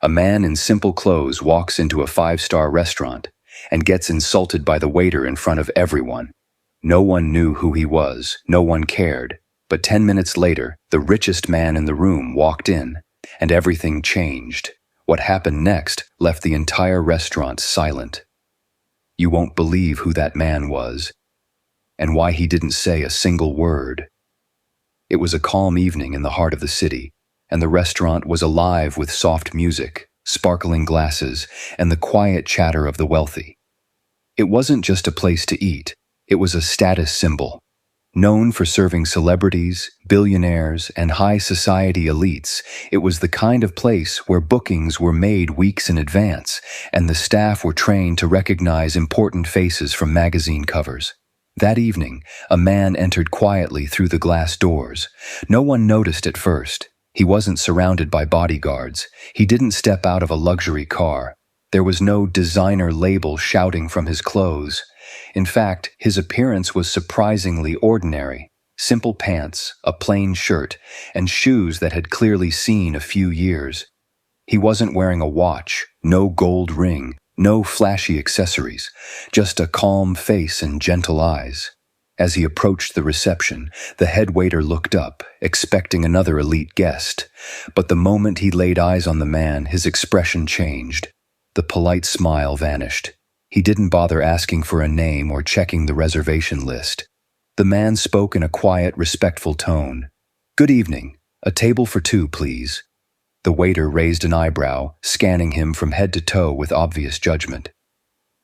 A man in simple clothes walks into a five-star restaurant and gets insulted by the waiter in front of everyone. No one knew who he was, no one cared, but 10 minutes later, the richest man in the room walked in, and everything changed. What happened next left the entire restaurant silent. You won't believe who that man was, and why he didn't say a single word. It was a calm evening in the heart of the city, and the restaurant was alive with soft music, sparkling glasses, and the quiet chatter of the wealthy. It wasn't just a place to eat, it was a status symbol. Known for serving celebrities, billionaires, and high society elites, it was the kind of place where bookings were made weeks in advance, and the staff were trained to recognize important faces from magazine covers. That evening, a man entered quietly through the glass doors. No one noticed at first. He wasn't surrounded by bodyguards. He didn't step out of a luxury car. There was no designer label shouting from his clothes. In fact, his appearance was surprisingly ordinary. Simple pants, a plain shirt, and shoes that had clearly seen a few years. He wasn't wearing a watch, no gold ring, no flashy accessories, just a calm face and gentle eyes. As he approached the reception, the head waiter looked up, expecting another elite guest. But the moment he laid eyes on the man, his expression changed. The polite smile vanished. He didn't bother asking for a name or checking the reservation list. The man spoke in a quiet, respectful tone. "Good evening. A table for two, please." The waiter raised an eyebrow, scanning him from head to toe with obvious judgment.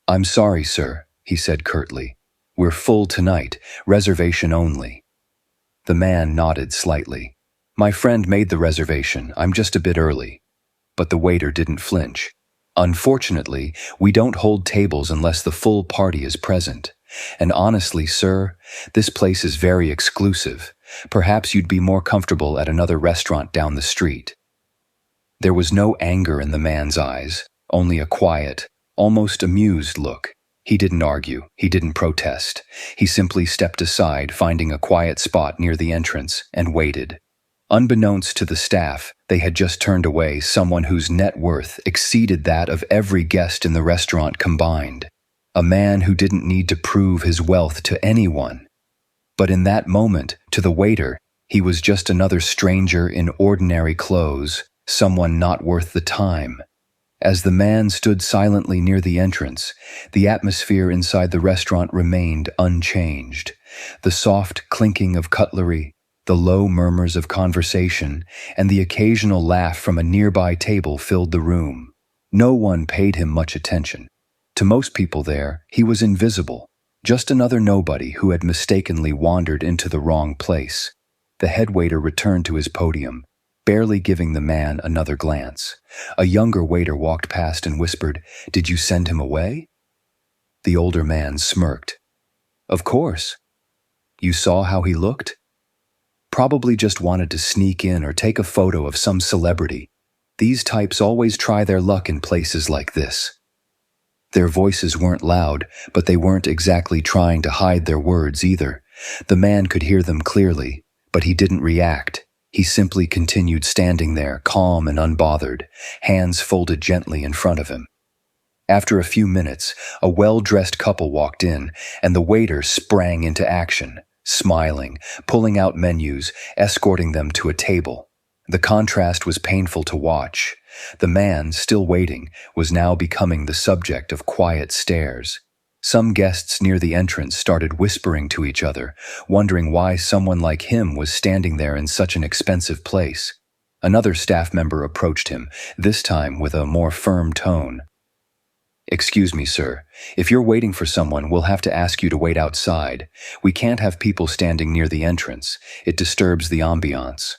"I'm sorry, sir," he said curtly. "We're full tonight, reservation only." The man nodded slightly. "My friend made the reservation, I'm just a bit early." But the waiter didn't flinch. "Unfortunately, we don't hold tables unless the full party is present. And honestly, sir, this place is very exclusive. Perhaps you'd be more comfortable at another restaurant down the street." There was no anger in the man's eyes, only a quiet, almost amused look. He didn't argue, he didn't protest. He simply stepped aside, finding a quiet spot near the entrance, and waited. Unbeknownst to the staff, they had just turned away someone whose net worth exceeded that of every guest in the restaurant combined. A man who didn't need to prove his wealth to anyone. But in that moment, to the waiter, he was just another stranger in ordinary clothes, someone not worth the time. As the man stood silently near the entrance, the atmosphere inside the restaurant remained unchanged. The soft clinking of cutlery, the low murmurs of conversation, and the occasional laugh from a nearby table filled the room. No one paid him much attention. To most people there, he was invisible, just another nobody who had mistakenly wandered into the wrong place. The head waiter returned to his podium, barely giving the man another glance. A younger waiter walked past and whispered, "Did you send him away?" The older man smirked. "Of course. You saw how he looked? Probably just wanted to sneak in or take a photo of some celebrity. These types always try their luck in places like this." Their voices weren't loud, but they weren't exactly trying to hide their words either. The man could hear them clearly, but he didn't react. He simply continued standing there, calm and unbothered, hands folded gently in front of him. After a few minutes, a well-dressed couple walked in, and the waiter sprang into action, smiling, pulling out menus, escorting them to a table. The contrast was painful to watch. The man, still waiting, was now becoming the subject of quiet stares. Some guests near the entrance started whispering to each other, wondering why someone like him was standing there in such an expensive place. Another staff member approached him, this time with a more firm tone. "Excuse me, sir. If you're waiting for someone, we'll have to ask you to wait outside. We can't have people standing near the entrance. It disturbs the ambiance."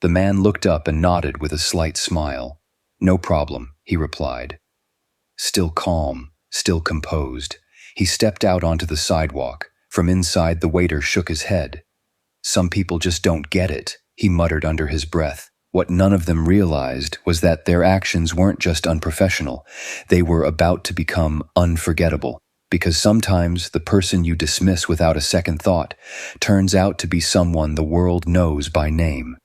The man looked up and nodded with a slight smile. "No problem," he replied. Still calm, still composed, he stepped out onto the sidewalk. From inside, the waiter shook his head. "Some people just don't get it," he muttered under his breath. What none of them realized was that their actions weren't just unprofessional, they were about to become unforgettable. Because sometimes the person you dismiss without a second thought turns out to be someone the world knows by name.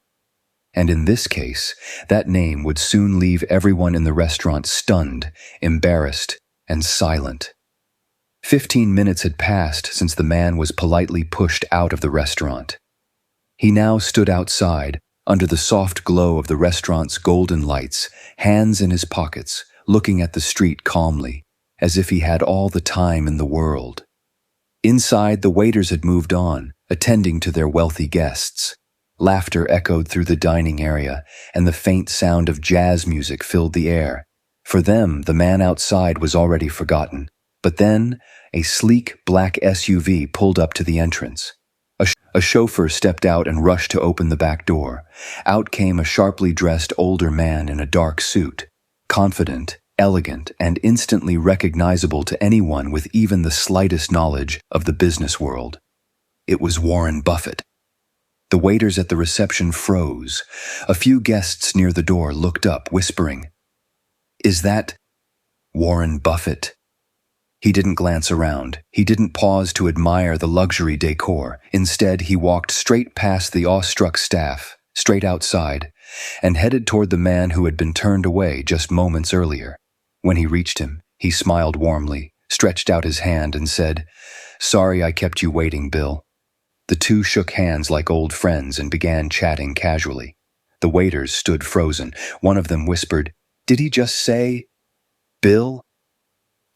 And in this case, that name would soon leave everyone in the restaurant stunned, embarrassed, and silent. 15 minutes had passed since the man was politely pushed out of the restaurant. He now stood outside, under the soft glow of the restaurant's golden lights, hands in his pockets, looking at the street calmly, as if he had all the time in the world. Inside, the waiters had moved on, attending to their wealthy guests. Laughter echoed through the dining area, and the faint sound of jazz music filled the air. For them, the man outside was already forgotten. But then, a sleek black SUV pulled up to the entrance. A chauffeur stepped out and rushed to open the back door. Out came a sharply dressed older man in a dark suit. Confident, elegant, and instantly recognizable to anyone with even the slightest knowledge of the business world. It was Warren Buffett. The waiters at the reception froze. A few guests near the door looked up, whispering, "Is that Warren Buffett?" He didn't glance around. He didn't pause to admire the luxury decor. Instead, he walked straight past the awestruck staff, straight outside, and headed toward the man who had been turned away just moments earlier. When he reached him, he smiled warmly, stretched out his hand, and said, "Sorry I kept you waiting, Bill." The two shook hands like old friends and began chatting casually. The waiters stood frozen. One of them whispered, "Did he just say, Bill?"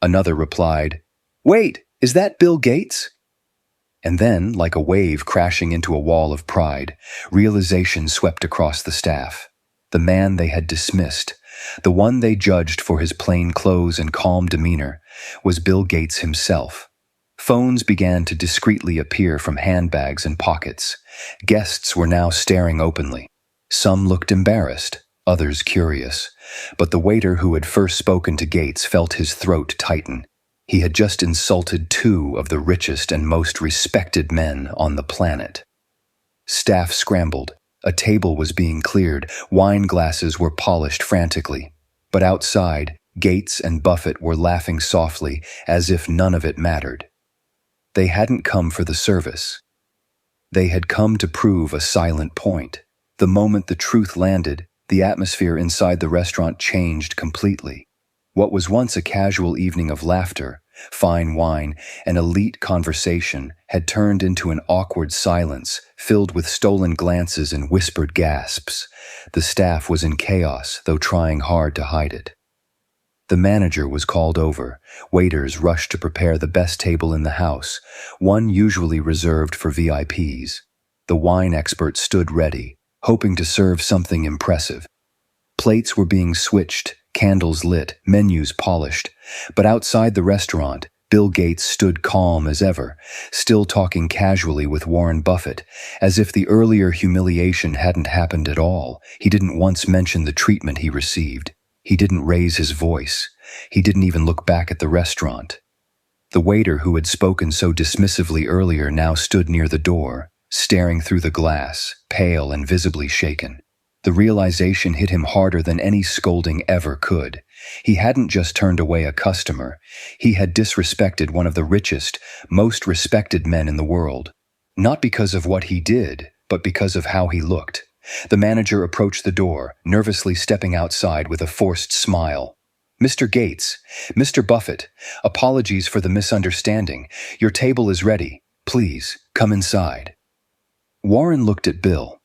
Another replied, "Wait, is that Bill Gates?" And then, like a wave crashing into a wall of pride, realization swept across the staff. The man they had dismissed, the one they judged for his plain clothes and calm demeanor, was Bill Gates himself. Phones began to discreetly appear from handbags and pockets. Guests were now staring openly. Some looked embarrassed, others curious. But the waiter who had first spoken to Gates felt his throat tighten. He had just insulted two of the richest and most respected men on the planet. Staff scrambled. A table was being cleared. Wine glasses were polished frantically. But outside, Gates and Buffett were laughing softly, as if none of it mattered. They hadn't come for the service. They had come to prove a silent point. The moment the truth landed, the atmosphere inside the restaurant changed completely. What was once a casual evening of laughter, fine wine, and elite conversation had turned into an awkward silence filled with stolen glances and whispered gasps. The staff was in chaos, though trying hard to hide it. The manager was called over. Waiters rushed to prepare the best table in the house, one usually reserved for VIPs. The wine expert stood ready, hoping to serve something impressive. Plates were being switched, candles lit, menus polished. But outside the restaurant, Bill Gates stood calm as ever, still talking casually with Warren Buffett, as if the earlier humiliation hadn't happened at all. He didn't once mention the treatment he received. He didn't raise his voice. He didn't even look back at the restaurant. The waiter who had spoken so dismissively earlier now stood near the door, staring through the glass, pale and visibly shaken. The realization hit him harder than any scolding ever could. He hadn't just turned away a customer. He had disrespected one of the richest, most respected men in the world. Not because of what he did, but because of how he looked. The manager approached the door, nervously stepping outside with a forced smile. "Mr. Gates, Mr. Buffett, apologies for the misunderstanding. Your table is ready. Please, come inside." Warren looked at Bill.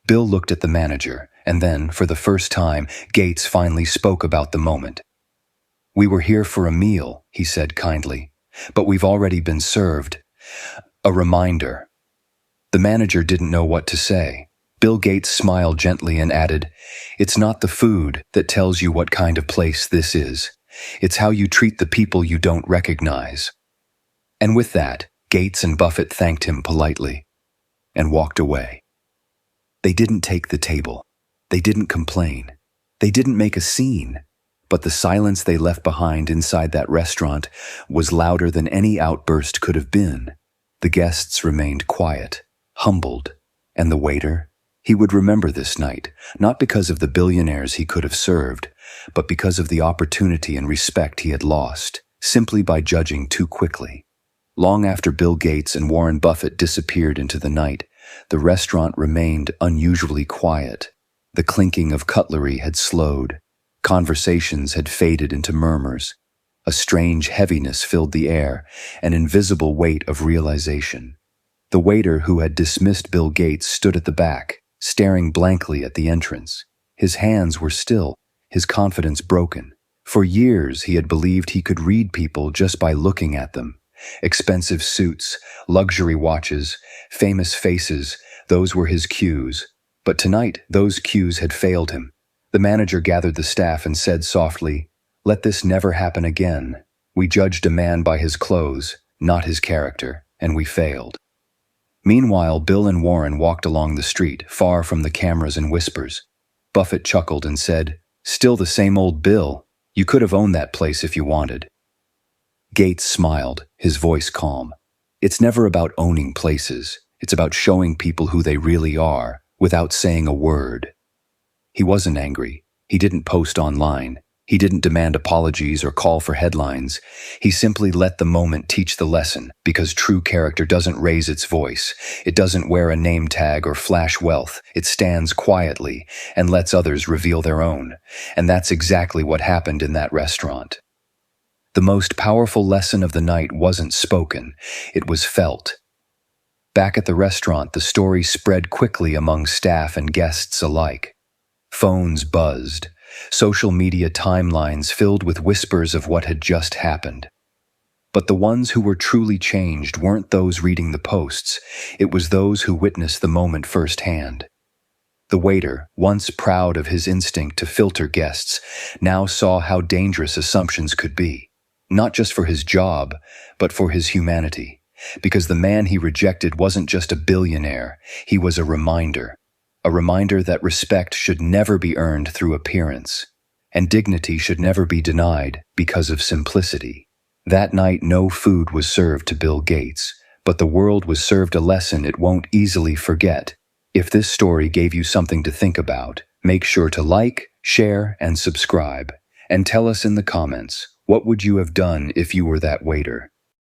Bill looked at the manager, and then, for the first time, Gates finally spoke about the moment. "We were here for a meal," he said kindly, "but we've already been served. A reminder." The manager didn't know what to say. Bill Gates smiled gently and added, "It's not the food that tells you what kind of place this is. It's how you treat the people you don't recognize." And with that, Gates and Buffett thanked him politely and walked away. They didn't take the table. They didn't complain. They didn't make a scene. But the silence they left behind inside that restaurant was louder than any outburst could have been. The guests remained quiet, humbled, and the waiter, he would remember this night, not because of the billionaires he could have served, but because of the opportunity and respect he had lost, simply by judging too quickly. Long after Bill Gates and Warren Buffett disappeared into the night, The restaurant remained unusually quiet. The clinking of cutlery had slowed. Conversations had faded into murmurs. A strange heaviness filled the air, an invisible weight of realization. The waiter who had dismissed Bill Gates stood at the back, staring blankly at the entrance. His hands were still, his confidence broken. For years he had believed he could read people just by looking at them. Expensive suits, luxury watches, famous faces, those were his cues. But tonight, those cues had failed him. The manager gathered the staff and said softly, "Let this never happen again. We judged a man by his clothes, not his character, and we failed." Meanwhile, Bill and Warren walked along the street, far from the cameras and whispers. Buffett chuckled and said, "Still the same old Bill. You could have owned that place if you wanted." Gates smiled, his voice calm. "It's never about owning places. It's about showing people who they really are, without saying a word." He wasn't angry. He didn't post online. He didn't demand apologies or call for headlines. He simply let the moment teach the lesson, because true character doesn't raise its voice. It doesn't wear a name tag or flash wealth. It stands quietly and lets others reveal their own. And that's exactly what happened in that restaurant. The most powerful lesson of the night wasn't spoken. It was felt. Back at the restaurant, the story spread quickly among staff and guests alike. Phones buzzed. Social media timelines filled with whispers of what had just happened. But the ones who were truly changed weren't those reading the posts. It was those who witnessed the moment firsthand. The waiter, once proud of his instinct to filter guests, now saw how dangerous assumptions could be. Not just for his job, but for his humanity. Because the man he rejected wasn't just a billionaire, he was a reminder. A reminder that respect should never be earned through appearance, and dignity should never be denied because of simplicity. That night, no food was served to Bill Gates, but the world was served a lesson it won't easily forget. If this story gave you something to think about, make sure to like, share, and subscribe. And tell us in the comments, what would you have done if you were that waiter?